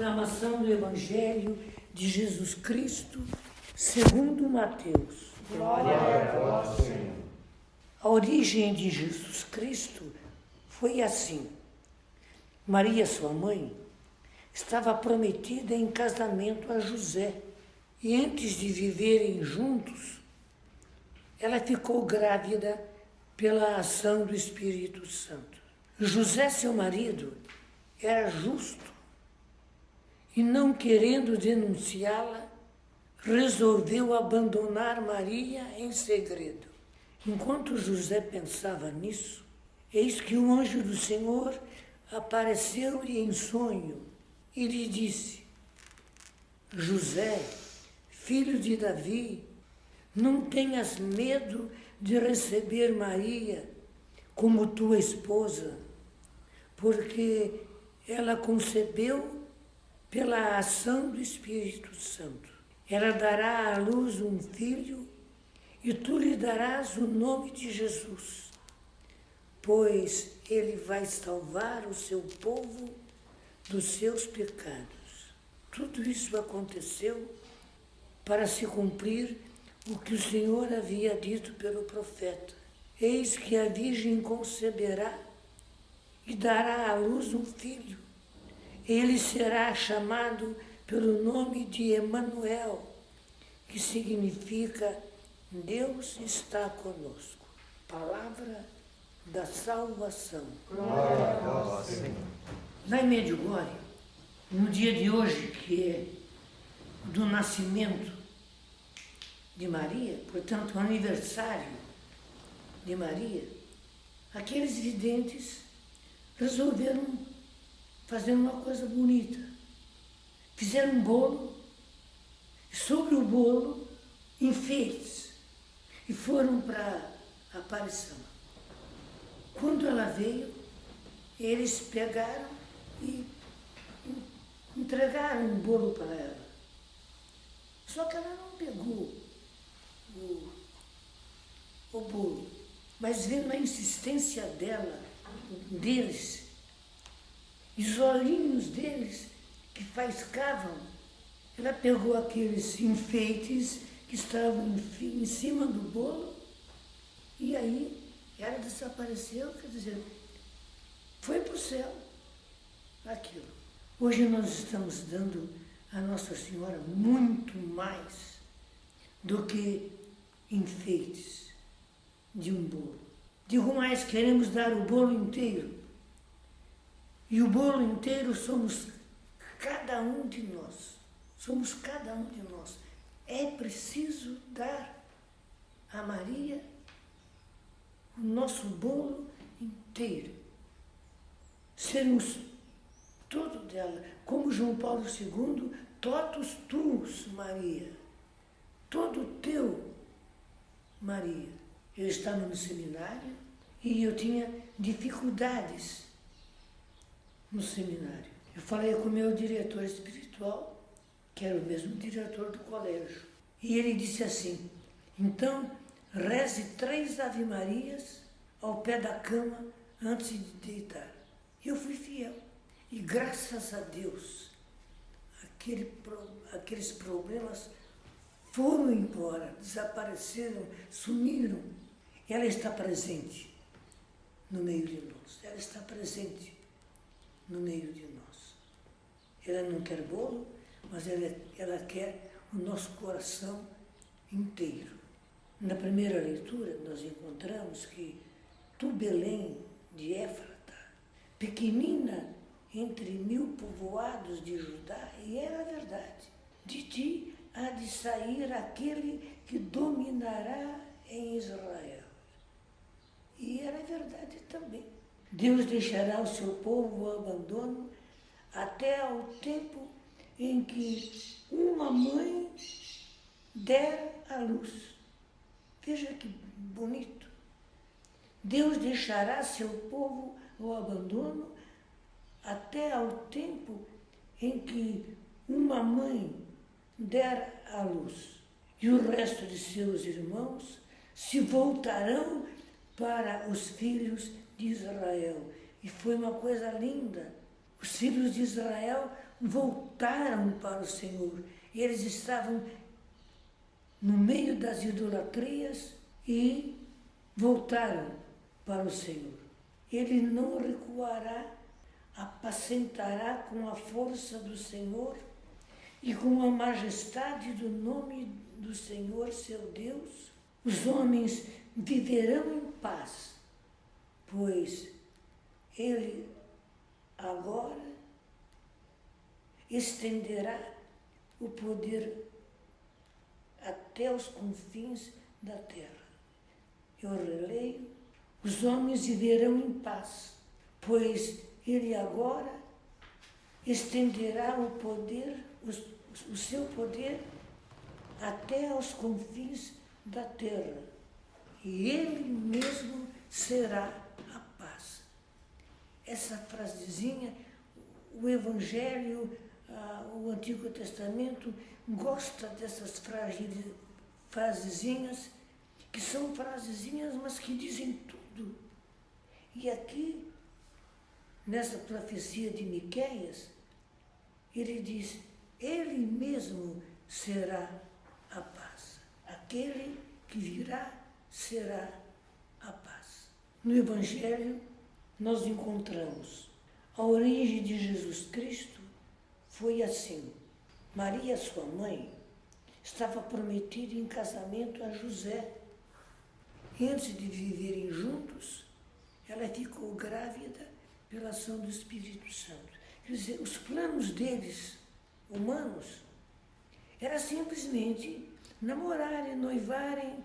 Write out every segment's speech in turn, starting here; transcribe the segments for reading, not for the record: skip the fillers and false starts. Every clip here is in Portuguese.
Proclamação do Evangelho de Jesus Cristo, segundo Mateus. Glória a vós, Senhor. A origem de Jesus Cristo foi assim. Maria, sua mãe, estava prometida em casamento a José. E antes de viverem juntos, ela ficou grávida pela ação do Espírito Santo. José, seu marido, era justo e, não querendo denunciá-la, resolveu abandonar Maria em segredo. Enquanto José pensava nisso, eis que um anjo do Senhor apareceu-lhe em sonho e lhe disse: José, filho de Davi, não tenhas medo de receber Maria como tua esposa, porque ela concebeu pela ação do Espírito Santo. Ela dará à luz um filho e tu lhe darás o nome de Jesus, pois ele vai salvar o seu povo dos seus pecados. Tudo isso aconteceu para se cumprir o que o Senhor havia dito pelo profeta. Eis que a Virgem conceberá e dará à luz um filho. Ele será chamado pelo nome de Emanuel, que significa Deus está conosco. Palavra da salvação. Glória a vós, Senhor. Lá em Medjugorje, no dia de hoje, que é do nascimento de Maria, portanto, o aniversário de Maria, aqueles videntes resolveram fazer uma coisa bonita. Fizeram um bolo, e sobre o bolo, enfeites, e foram para a aparição. Quando ela veio, eles pegaram e entregaram um bolo para ela. Só que ela não pegou o bolo, mas vendo a insistência deles, e os olhinhos deles que faiscavam, ela pegou aqueles enfeites que estavam em cima do bolo e aí ela desapareceu, quer dizer, foi para o céu aquilo. Hoje nós estamos dando a Nossa Senhora muito mais do que enfeites de um bolo. Digo mais, queremos dar o bolo inteiro. E o bolo inteiro somos cada um de nós. Somos cada um de nós. É preciso dar a Maria o nosso bolo inteiro. Sermos todo dela. Como João Paulo II, totus tuus, Maria. Todo teu, Maria. Eu estava no seminário e eu tinha dificuldades no seminário. Eu falei com o meu diretor espiritual, que era o mesmo diretor do colégio. E ele disse assim: então, reze 3 Ave-Marias ao pé da cama antes de deitar. E eu fui fiel. E graças a Deus, aqueles problemas foram embora, desapareceram, sumiram. Ela está presente no meio de nós. Ela está presente no meio de nós. Ela não quer bolo, mas ela quer o nosso coração inteiro. Na primeira leitura, nós encontramos que tu, Belém de Éfrata, pequenina entre 1000 povoados de Judá, e era verdade, de ti há de sair aquele que dominará em Israel. E era verdade também. Deus deixará o seu povo ao abandono até ao tempo em que uma mãe der à luz. Veja que bonito. Deus deixará seu povo ao abandono até ao tempo em que uma mãe der à luz. E o resto de seus irmãos se voltarão para os filhos de Israel. E foi uma coisa linda. Os filhos de Israel voltaram para o Senhor. Eles estavam no meio das idolatrias e voltaram para o Senhor. Ele não recuará, apacentará com a força do Senhor e com a majestade do nome do Senhor, seu Deus. Os homens viverão em paz, pois Ele agora estenderá o poder até os confins da terra. Eu releio: os homens viverão em paz, pois Ele agora estenderá o poder, o seu poder até aos confins da terra, e Ele mesmo será a paz. Essa frasezinha, o Evangelho, o Antigo Testamento gosta dessas frasezinhas, que são frasezinhas, mas que dizem tudo. E aqui, nessa profecia de Miqueias, ele diz: Ele mesmo será a paz. Aquele que virá será a paz. No Evangelho, nós encontramos a origem de Jesus Cristo foi assim. Maria, sua mãe, estava prometida em casamento a José. E antes de viverem juntos, ela ficou grávida pela ação do Espírito Santo. Quer dizer, os planos deles, humanos, era simplesmente namorarem, noivarem,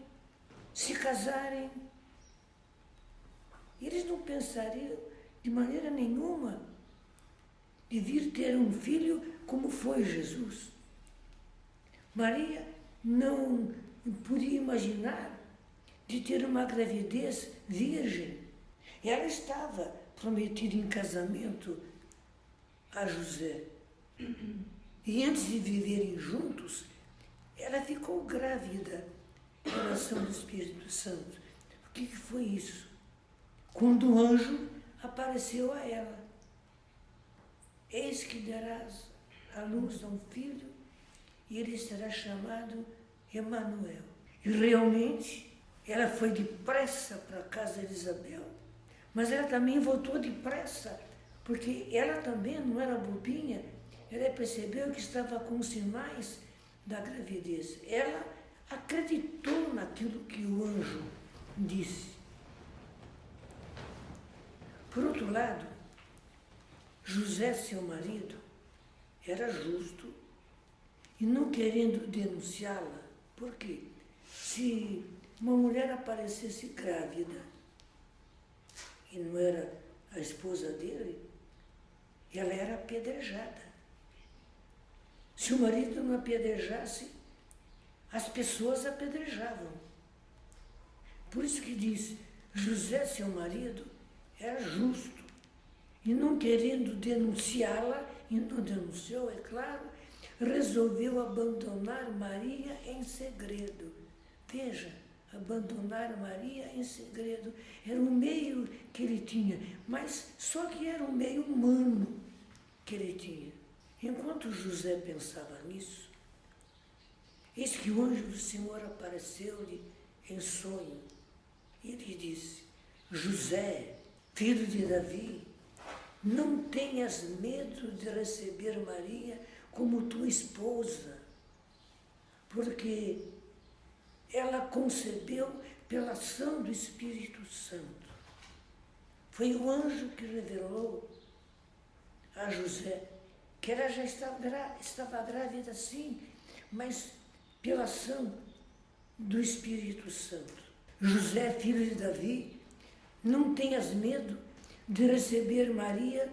se casarem. Eles não pensariam de maneira nenhuma de vir ter um filho como foi Jesus. Maria não podia imaginar de ter uma gravidez virgem. Ela estava prometida em casamento a José. E antes de viverem juntos, ela ficou grávida pela ação do Espírito Santo. O que foi isso? Quando o anjo apareceu a ela: eis que darás à luz a um filho e ele será chamado Emanuel. E realmente ela foi depressa para a casa de Isabel, mas ela também voltou depressa, porque ela também não era bobinha. Ela percebeu que estava com sinais da gravidez. Ela acreditou naquilo que o anjo disse. Por outro lado, José, seu marido, era justo e não querendo denunciá-la. Por quê? Se uma mulher aparecesse grávida e não era a esposa dele, ela era apedrejada. Se o marido não apedrejasse, as pessoas apedrejavam. Por isso que diz: José, seu marido, era justo. E não querendo denunciá-la, e não denunciou, é claro, resolveu abandonar Maria em segredo. Veja, abandonar Maria em segredo. Era um meio que ele tinha, mas só que era um meio humano que ele tinha. Enquanto José pensava nisso, eis que o anjo do Senhor apareceu-lhe em sonho. E ele disse: José, filho de Davi, não tenhas medo de receber Maria como tua esposa, porque ela concebeu pela ação do Espírito Santo. Foi o anjo que revelou a José que ela já estava grávida, sim, mas pela ação do Espírito Santo. José, filho de Davi, não tenhas medo de receber Maria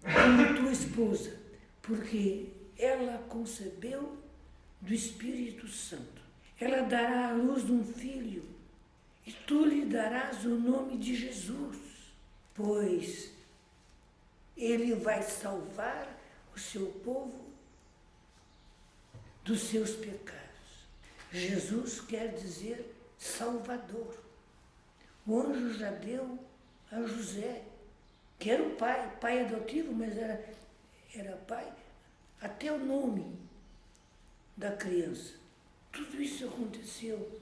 como tua esposa, porque ela concebeu do Espírito Santo. Ela dará à luz de um filho, e tu lhe darás o nome de Jesus, pois ele vai salvar o seu povo dos seus pecados. Jesus quer dizer Salvador. O anjo já deu a José, que era o pai adotivo, mas era pai, até o nome da criança. Tudo isso aconteceu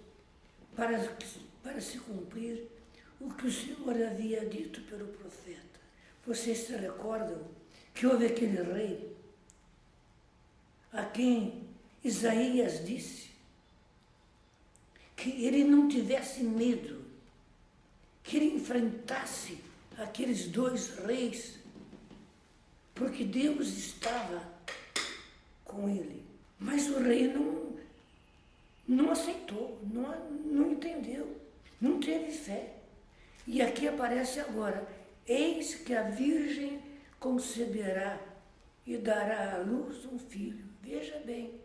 para se cumprir o que o Senhor havia dito pelo profeta. Vocês se recordam que houve aquele rei a quem Isaías disse que ele não tivesse medo, que ele enfrentasse aqueles dois reis, porque Deus estava com ele. Mas o rei não aceitou, não entendeu, não teve fé. E aqui aparece agora: eis que a virgem conceberá e dará à luz um filho. Veja bem,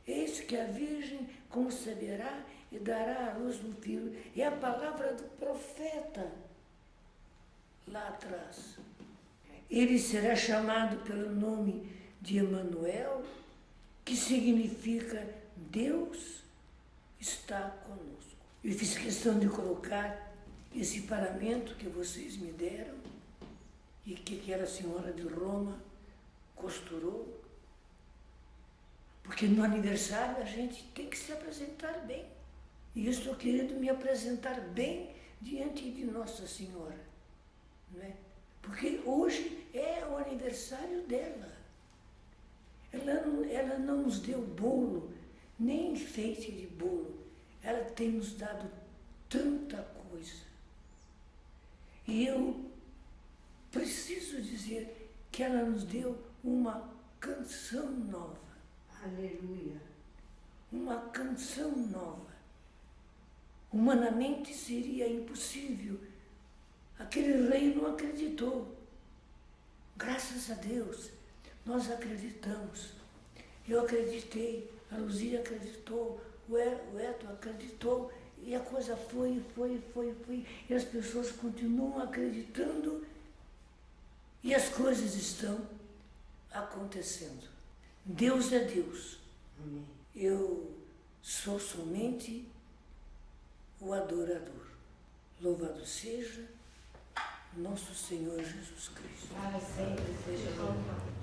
eis que a virgem conceberá e dará à luz um filho. É a palavra do profeta lá atrás. Ele será chamado pelo nome de Emanuel, que significa Deus está conosco. Eu fiz questão de colocar esse paramento que vocês me deram e que aquela senhora de Roma costurou, porque no aniversário a gente tem que se apresentar bem. E eu estou querendo me apresentar bem diante de Nossa Senhora, não é? Porque hoje é o aniversário dela. Ela não nos deu bolo, nem enfeite de bolo. Ela tem nos dado tanta coisa. E eu preciso dizer que ela nos deu uma canção nova. Aleluia. Uma canção nova. Humanamente seria impossível. Aquele rei não acreditou. Graças a Deus, nós acreditamos. Eu acreditei, a Luzia acreditou, o Eto acreditou, e a coisa foi. E as pessoas continuam acreditando e as coisas estão acontecendo. Deus é Deus. Amém. Eu sou somente o adorador. Louvado seja nosso Senhor Jesus Cristo. Para sempre seja louvado.